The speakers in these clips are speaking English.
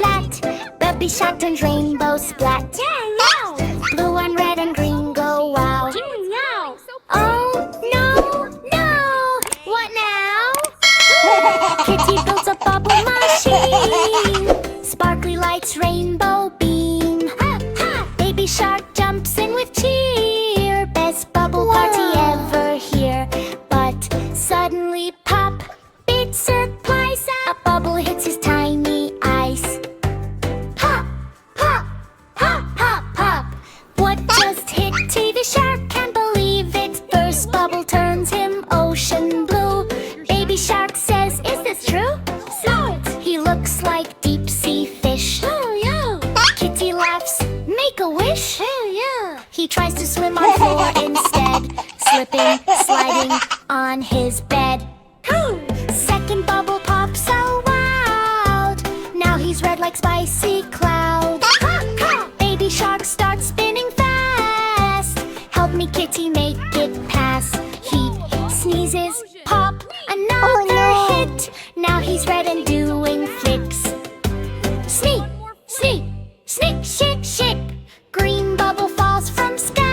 splat. Baby shark turns rainbow splat. Blue and red and green go wow. Oh no, no! What now? Kitty builds a bubble machine. Sparkly lights, rainbow beam. Baby shark jumps in with cheer. Best bubble party ever here. But suddenly pop, big surprise! A bubble hits his tiny eyes. Pop, pop, pop, pop, pop. What just hit TV shark? Can't believe it. First bubble turns him ocean blue. Baby shark says, is this true? So he looks like deep sea fish. Kitty laughs, make a wish. He tries to swim on floor instead, slipping, sliding on his bed. Second bubble pops out loud. Now he's red like spicy cloud. Baby shark starts spinning fast. Help me, Kitty, make it pass. He sneezes, pop, another hit. Now he's red and doing flicks. Sneak, sneak, sneak, shake, shake. Green bubble falls from sky.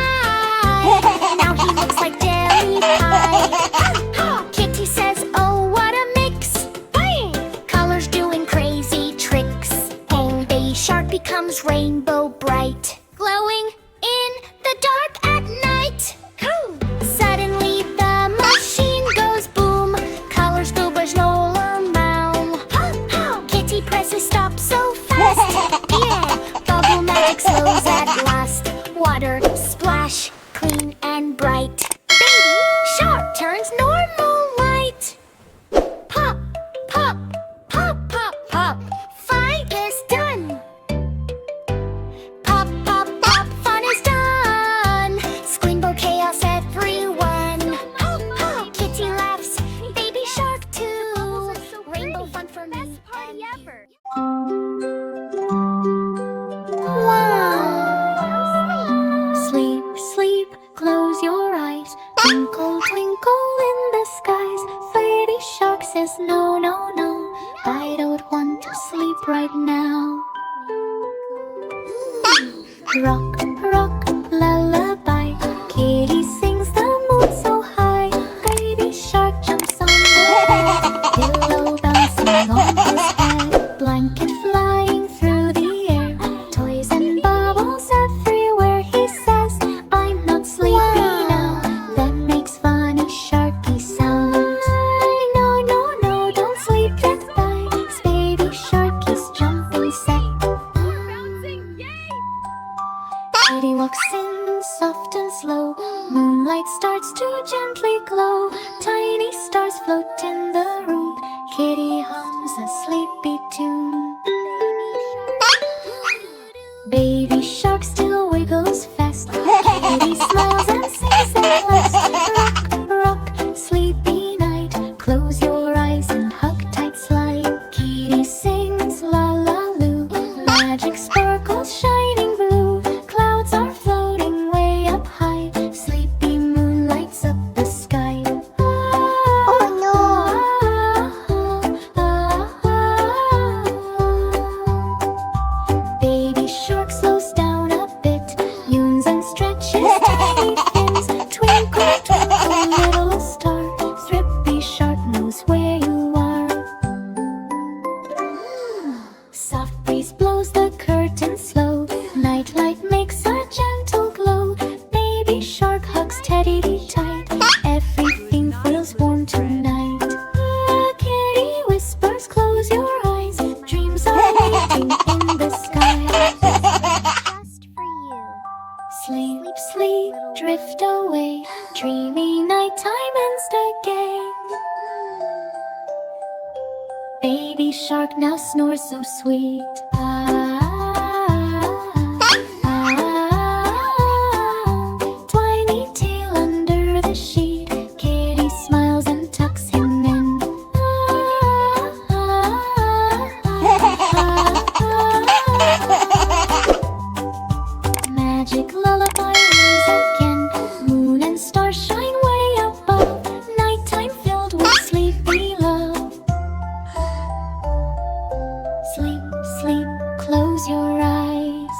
Now he looks like jelly pie. Kitty says, oh, what a mix. Colors doing crazy tricks. Baby shark becomes rainbow bright, glowing in the dark at night. Suddenly the machine goes boom. Colors go bajnola mow. Kitty presses stop so fast. Yeah, bubble magic slows at last. Water splash, clean and bright. Baby shark turns normal light. Pop, pop, pop, pop, pop. Fight is done. Pop, pop, pop, fun is done. Screambow chaos everyone. Kitty laughs, baby shark too. Rainbow fun for me and you. Wow. Sleep, sleep, close your eyes. Twinkle, twinkle in the skies. Baby shark says no, no, no. I don't want to sleep right now. Rock, rock, lullaby. Kitty sings the moon so high. Baby shark jumps on the bed. Pillow bouncing on his head. Blanket flying through the air. Toys and bubbles everywhere. He says, I'm not sleepy now. Then makes funny sharky sounds. No, no, no, don't sleep that night. Baby shark is jumping set. Kitty walks in soft and slow. Moonlight starts to gently glow. Tiny stars float in the room. Kitty hums a sleepy tune. Baby shark still wiggles fast. Kitty smiles and sings at last. Rock, rock, sleepy night. Close your eyes and hug tight slide. Kitty sings la la loo. Magic sparkles shining blue. Clouds are floating way up high. Sleepy moon lights up the sky. Oh no! Baby shark slows down a bit. Yawns and stretches tiny fins. Twinkle, twinkle, little star. Thrippy shark knows where you are. Soft breeze blows the curtain slow. Nightlight makes a gentle glow. Baby shark hugs Teddy tight. Everything feels warm tonight. Kitty whispers, close your eyes. Dreams are waiting in the sky. Just for you. Sleep, sleep, drift away. Dreamy nighttime ends the game. Baby shark now snores so sweet. Tiny tail under the sheet. Kitty smiles and tucks him in. Magic lullaby rings again. Moon and stars shine way above. Nighttime filled with sleepy love. Sleep, sleep, close your eyes.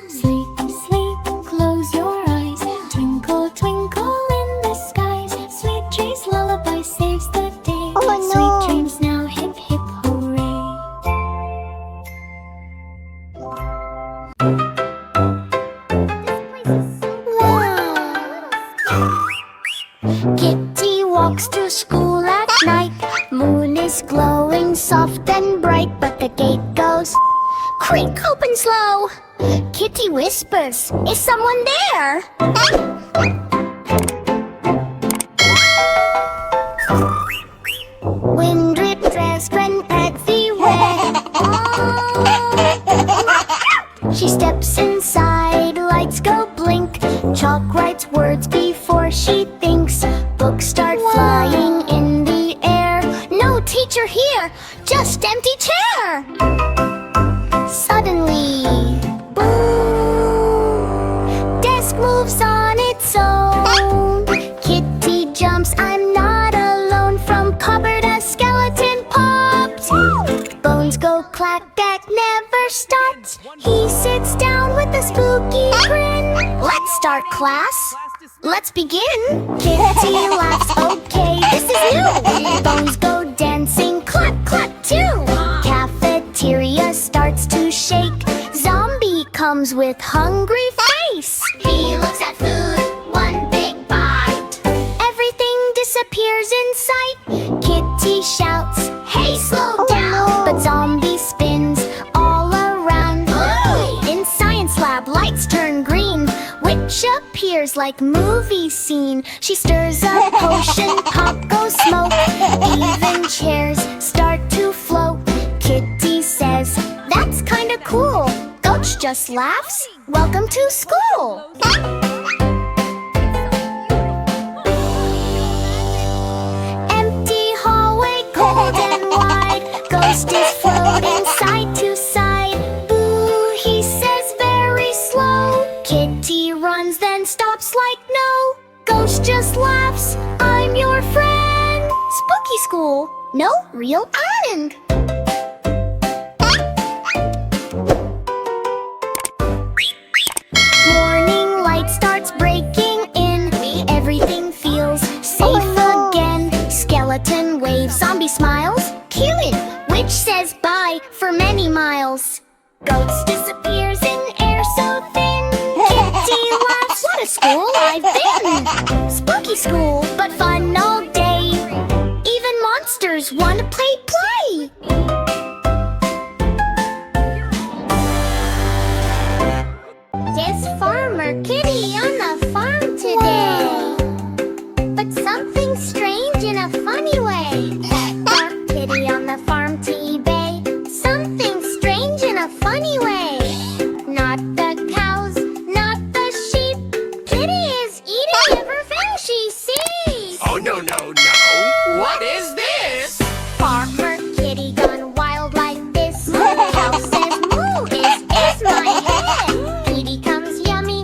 Sleep, sleep, close your eyes. Twinkle, twinkle in the skies. Sweet dreams, lullaby saves the day. Sweet dreams now, hip, hip, hooray. Kitty walks to school at night. Moon is glowing soft and bright, but the gate goes creak open slow. Kitty whispers, "Is someone there?" Wind dressed when everywhere. She steps inside, lights go blink. Chalk writes words before she thinks. Books start flying in the air. No teacher here, just empty chair. Suddenly, boom! Desk moves on its own. Kitty jumps, I'm not alone. From cupboard a skeleton popped. Bones go clack, that never starts. He sits down with a spooky grin. Let's start class. Let's begin. Kitty laughs, okay, this is new. Bones go dancing, clap, clap too. Cafeteria starts to shake. Zombie comes with hungry face. He looks at food, one big bite. Everything disappears in sight. Kitty shouts, hey, slow down. But zombie spins all around. In science lab, lights turn green. Witch appears like movie scene. She stirs a potion, pop goes smoke. Even chairs start to float. Kitty says, that's kinda cool. Coach just laughs, welcome to school. Empty hallway, cold and wide. Ghost is floating side to side. Boo, he says very slow. Kitty runs, then stops like no. Ghost just laughs, I'm your friend. Spooky school, no real end. Morning light starts breaking in. Everything feels safe again. Skeleton waves, zombie smiles. Killing, witch says bye for many miles. Ghost disappears in air so thin. Kitty laughs, what a school I've been. Spooky school, but fun all day. Even monsters wanna play. There's Farmer Kitty on the farm today. But something strange in a funny way. Dark Kitty on the farm t-bay. Something strange in a funny way. Not the cows, not the sheep. Kitty is eating everything she sees. Oh, no. What is this? Farmer Kitty gone wild like this. Cow says moo is my head. Kitty comes yummy,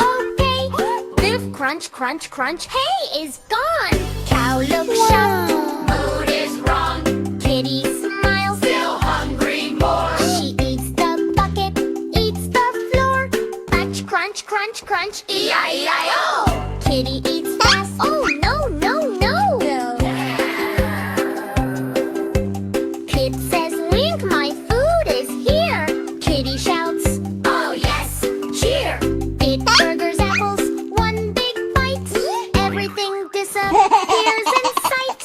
okay. Biff crunch, crunch, crunch, hey is gone. Cow looks shocked, Mood is wrong. Kitty smiles, Still hungry more. she eats the bucket, eats the floor. Crunch, crunch, crunch, crunch, E-I-E-I-O. Kitty eats fast, oh no. Kid says wink, my food is here. Kitty shouts, Oh, yes. Cheer. eat burgers, apples, one big bite. Everything disappears in sight.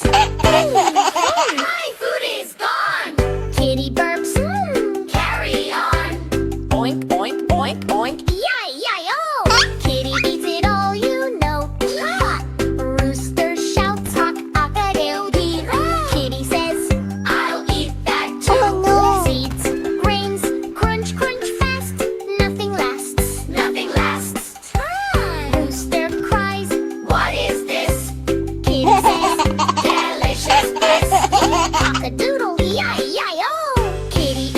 My food is gone. Kitty burps, Carry on. Oink, oink, oink, oink. yi-yi-oh. Kitty eats it all, you know. Rooster shouts, hock-a-doodle-dee. Kitty says, I'll eat that too. seeds, grains, crunch, crunch fast. Nothing lasts. Nothing lasts. Rooster cries, What is this? Kitty says, Delicious bliss. cock-a-doodle, yi-yi-oh. Kitty